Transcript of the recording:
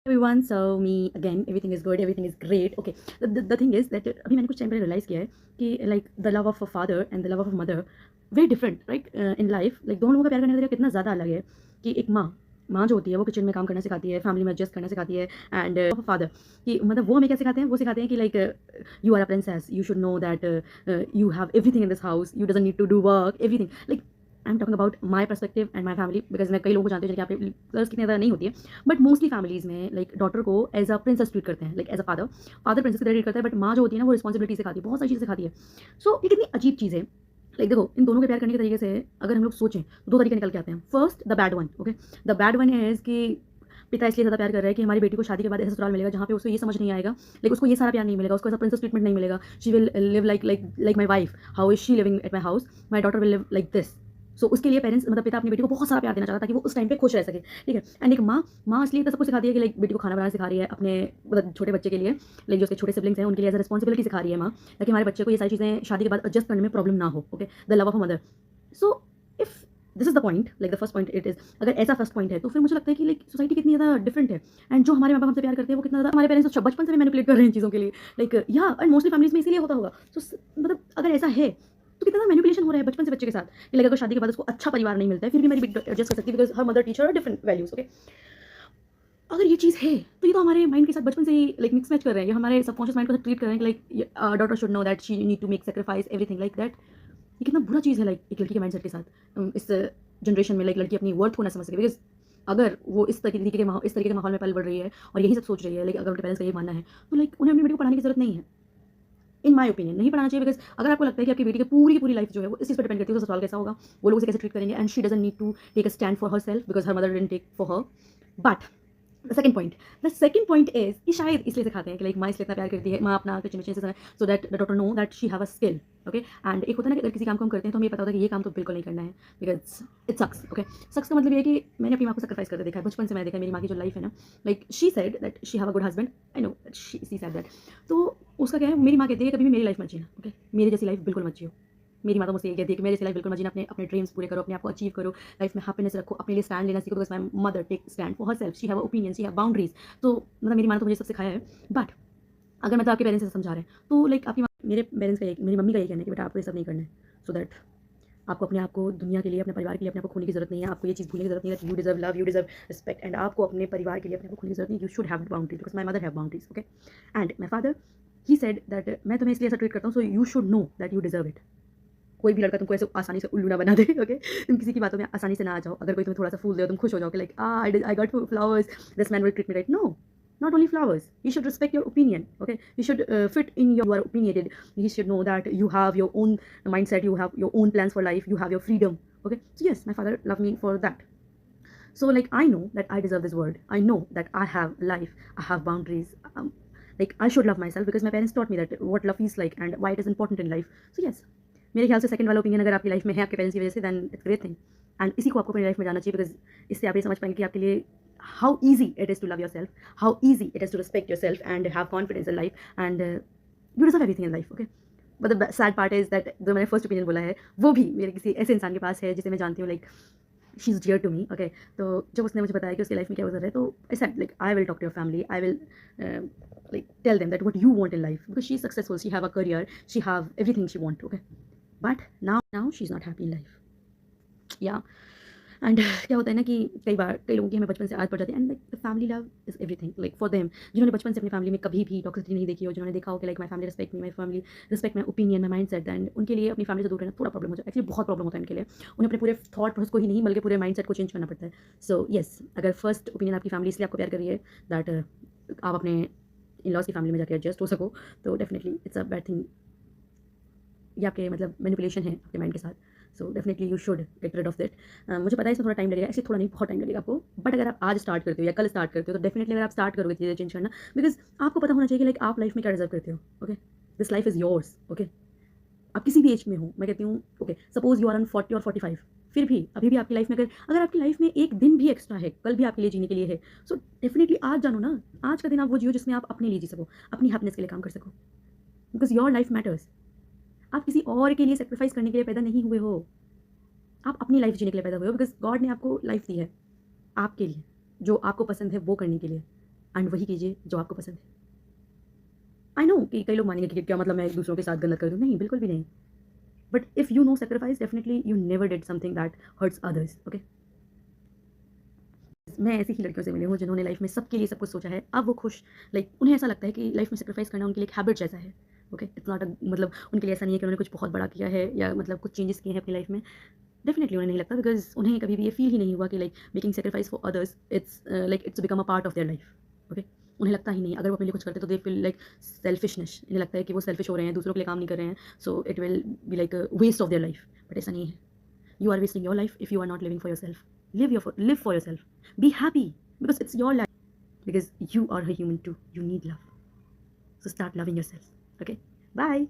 Everyone, so me again, everything is good, everything is great. Okay, the thing is that अभी मैंने कुछ time पहले realise किया है कि like the love of a father and the love of a mother very different, right? In life, like दोनों लोगों का प्यार करने का तरीका कितना ज़्यादा अलग है कि एक माँ जो होती है वो किचन में काम करना सिखाती है, फैमिली में एडजस्ट करना सिखाती है एंड फादर कि मतलब वो हमें क्या सिखाते हैं, वो सिखाते हैं कि like you are a princess, you should know that you have everything in this house, you doesn't need to do work everything like I am talking about my perspective and my family because मैं कई लोगों को जानती हूँ जिनके यहाँ पे girls कितनी ज़्यादा नहीं होती है बट मोस्टली फैमिलीज़ में लाइक डॉटर को एज अ प्रिंसेस ट्रीट करते हैं like as a father princess की तरह ट्रीट करता है बट माँ जो होती है ना वो रिस्पॉन्सिबिलिटी सिखाती है बहुत सारी चीज़ें सिखाती है सो ये कितनी अजीब चीज़ है लाइक देखो इन दोनों के प्यार करने के तरीके से अगर हम लोग सोचें तो दो तरीके निकल के आते हैं first the bad one okay the bad one is कि पिता इसलिए ज़्यादा प्यार कर रहा है कि हमारी बेटी को शादी के बाद ऐसा ससुराल मिलेगा जहाँ पे उसको ये समझ नहीं आएगा लेकिन उसको ये सारा प्यार नहीं मिलेगा उसको ऐसा प्रिंसेस ट्रीटमेंट नहीं मिलेगा she will live like my wife how is she living at my house my daughter will live like this so उसके लिए पेरेंट्स मतलब पिता अपनी बेटी को बहुत सारा प्यार देना चाहता है ताकि वो उस टाइम पे खुश रह सके ठीक है एंड एक माँ इसलिए तो सब कुछ सिखाती है कि लाइक बेटी को खाना बनाना सिखा रही है अपने मतलब छोटे बच्चे के लिए लाइक जो उसके छोटे सिबलिंग्स हैं उनके लिए एज रिस्पॉन्सिबिलिटी सिखा रही है माँ ताकि हमारे बच्चे को ये सारी चीज़ें शादी के बाद एडजस्ट करने में प्रॉब्लम ना हो okay the love of a mother so if this is the point like the first point it is अगर ऐसा फर्स्ट पॉइंट है तो फिर मुझे लगता है कि लाइक सोसाइटी कितनी ज़्यादा डिफरेंट है एंड जो हमारे माँ बाप हमसे प्यार करते हैं वो कितना ज़्यादा हमारे पेरेंट्स बचपन से भी मैनिपुलेट कर रहे हैं इन चीज़ों के लिए लाइक या एंड मोस्टली फैमिलीज में इसीलिए होता होगा तो मतलब अगर ऐसा है तो कितना मैनिपुलेशन हो रहा है बचपन से बच्चे के साथ कि अगर शादी के बाद उसको अच्छा परिवार नहीं मिलता है फिर भी मेरी बेटी एडजस्ट कर सकती है because her mother teacher different values okay अगर ये चीज़ है तो ये तो हमारे माइंड के साथ बचपन से ही लाइक मिक्स मैच कर रहे हैं ये हमारे सबकॉन्शियस माइंड को ट्रीट कर रहे हैं कि like daughter should know that she need to make sacrifice everything like that ये कितना बुरा चीज़ है लाइक एक लड़की के माइंड सेट के साथ इस जनरेशन में लाइक लड़की अपनी वर्थ को ना समझ सके बिकॉज अगर वो इस तरीके के माहौल में पल बढ़ रही है और यही सब सोच रही है लाइक अगर उनके पेरेंट्स का ये मानना है तो लाइक उन्हें अपनी बेटी को पढ़ाने की जरूरत नहीं है इन माई ओपिनियन नहीं पढ़ाना चाहिए बिकॉज अगर आपको लगता है कि आपकी बेटी की पूरी लाइफ जो है वो इस चीज़ पर डिपेंड करती है तो सवाल कैसा होगा वो लोग उसे कैसे ट्रीट करेंगे and she doesn't need to take a stand for her self because her mother didn't take for her but the second point is कि शायद इसलिए सिखाते हैं कि लाइक माँ इसलिए इतना प्यार करती है माँ अपना किचन में से so that the daughter no that she have a skill okay and एक होता है ना कि अगर किसी काम को हम करते हैं तो हमें ये पता होता है कि ये काम तो बिल्कुल नहीं करना है बिकॉज इट सक्स ओके सक्स का मतलब ये है कि मैंने अपनी माँ को सेक्रीफाइस करते देखा है बचपन से मैंने देखा है मेरी माँ की जो लाइफ है ना like she said that she have a good husband I know she said that तो उसका क्या है मेरी माँ कहती है कभी भी मेरी लाइफ मत जीना ओके मेरी जैसी लाइफ बिल्कुल मत जियो मेरी माता मुझसे ये कहती है कि मेरे जैसी लाइफ बिल्कुल मत जीना अपने ड्रीम्स पूरे करो अपने आप को अचीव करो लाइफ में हैप्पीनेस रखो अपने लिए स्टैंड लेना सीखो because my mother take stand for her self she have opinion she have boundaries तो मतलब मेरी माँ ने तो मुझे सब सिखाया है बट अगर मतलब आपके पेरेंट्स से समझा रहे हैं तो लाइक आपकी मेरे पेरेंट्स का मेरी मम्मी का ये कहना है कि बेटा आपको ये सब नहीं करना है सो दैट आपको अपने आप को दुनिया के लिए अपने परिवार के लिए अपने आप को खोने की जरूरत नहीं है आपको ये चीज़ भूलने की जरूरत नहीं है you deserve love you deserve respect and आपको अपने परिवार के लिए अपने आप को खोने की जरूरत नहीं you should have boundaries because my mother have boundaries okay and my father he said that मैं तुम्हें इसलिए ऐसा ट्रीट करता हूँ so you should know that you deserve it कोई भी लड़का तुमको ऐसे आसानी से उल्लू ना बना दे ओके तुम किसी की बातों में आसानी से ना आ जाओ अगर कोई तुम्हें थोड़ा सा फूल दे तुम खुश हो जाओ कि like I got flowers this man will treat me right no not only flowers you should respect your opinion okay you should fit in your you are opinionated you should know that you have your own mindset you have your own plans for life you have your freedom okay so yes my father loved me for that so like I know that I deserve this world I know that I have life I have boundaries like I should love myself because my parents taught me that what love feels like and why it is important in life so yes मेरे ख्याल से second वाला opinion अगर आपकी life में है आपके parents की वजह से then it's great thing and इसी को आपको अपनी लाइफ में जाना चाहिए बिकॉज इससे आप ये समझ पाएंगे कि आपके लिए how easy it is to love your self how easy it is to respect your self and have confidence in life and you deserve everything in life okay but the sad part is that जो मैंने first opinion बोला है वो भी मेरे किसी ऐसे इंसान के पास है जिसे मैं जानती हूँ like she is dear to me okay तो जब उसने मुझे बताया कि उसकी लाइफ में क्या गुजर है तो I said like I will talk to your family I will like tell them that what you want in life because she's successful she have a career she have everything she want okay but now she's not happy in life yeah and क्या होता है ना कि कई लोगों की हमें बचपन से आदत पड़ जाती है and like the family love is everything like for them जिन्होंने बचपन से अपनी फैमिली में कभी भी टॉक्सिसिटी नहीं देखी हो जिन्होंने देखा हो कि like my family respect me my family respect my opinion my mind set and उनके लिए अपनी फैमिली से दूर रहना थोड़ा प्रॉब्लम हो जाए एक्चुअली बहुत प्रॉब्लम होता है उनके लिए उन्हें अपने पूरे थॉट प्रोसेस को ही नहीं बल्कि पूरे माइंड सेट को चेंज करना पड़ता है सो येस अगर फर्स्ट ओपिनियन आपकी फैमिली इसलिए आपको प्यार कर रही है दैट आप अपने इन लॉज की फैमिली में जाकर एडजस्ट हो सको तो definitely it's a bad thing ये आपके मतलब मैनिपुलेशन है आपके माइंड के साथ so definitely you should get rid of that मुझे पता है इसमें थोड़ा टाइम लगेगा ऐसे थोड़ा नहीं बहुत टाइम लगेगा आपको बट अगर आप आज स्टार्ट करते हो या कल स्टार्ट करते हो तो डेफिनेटली अगर आप स्टार्ट करोगे चीज़ें चेंज करना बिकॉज आपको पता होना चाहिए कि लाइक आप लाइफ में क्या डिजर्व करते हो okay this life is yours okay आप किसी भी एज में हो मैं कहती हूँ okay suppose you are on 40 और 45 फिर भी अभी भी आपकी लाइफ में अगर आपकी लाइफ में एक दिन भी एक्स्ट्रा है कल भी आपके लिए जीने के लिए है सो डेफिनेटली आज जानो ना आज का दिन आप वो जियो जिसमें आप अपने लिए जी सको अपनी हैप्पीनेस के लिए काम कर सको बिकॉज योर लाइफ मैटर्स आप किसी और के लिए सेक्रीफाइस करने के लिए पैदा नहीं हुए हो आप अपनी लाइफ जीने के लिए पैदा हुए हो बिकॉज गॉड ने आपको लाइफ दी है आपके लिए जो आपको पसंद है वो करने के लिए एंड वही कीजिए जो आपको पसंद है। आई नो कि कई लोग मानेंगे कि क्या मतलब मैं दूसरों के साथ गलत कर दूँ, नहीं बिल्कुल भी नहीं। But if you know sacrifice definitely you never did something that hurts others, okay. मैं ऐसी ही लड़कियों से मिली हूँ जिन्होंने लाइफ में सबके लिए सब कुछ सोचा है, अब वो खुश, लाइक उन्हें ऐसा लगता है कि लाइफ में सेक्रीफाइस करना उनके लिए एक हैबिट जैसा है, ओके। इट्स नॉट अ मतलब उनके लिए ऐसा नहीं है कि उन्होंने कुछ बहुत बड़ा किया है या मतलब कुछ चेंजेस किए हैं अपनी लाइफ में। डेफिनेटली उन्हें नहीं लगता, बिकॉज उन्हें कभी भी ये फील ही नहीं हुआ कि like making sacrifice for others it's like it's become a part of their life, okay. उन्हें लगता ही नहीं, अगर वो अपने लिए कुछ करते तो दे फील लाइक सेल्फिशनेस, इन्हें लगता है कि वो सेल्फिश हो रहे हैं, दूसरों के लिए काम नहीं कर रहे हैं, so it will be like waste of their life. But ऐसा नहीं है, you are wasting your life if you are not living for yourself. Live for yourself. Be happy because it's your life. Because you are a human too. You need love. So start loving yourself. Okay? Bye.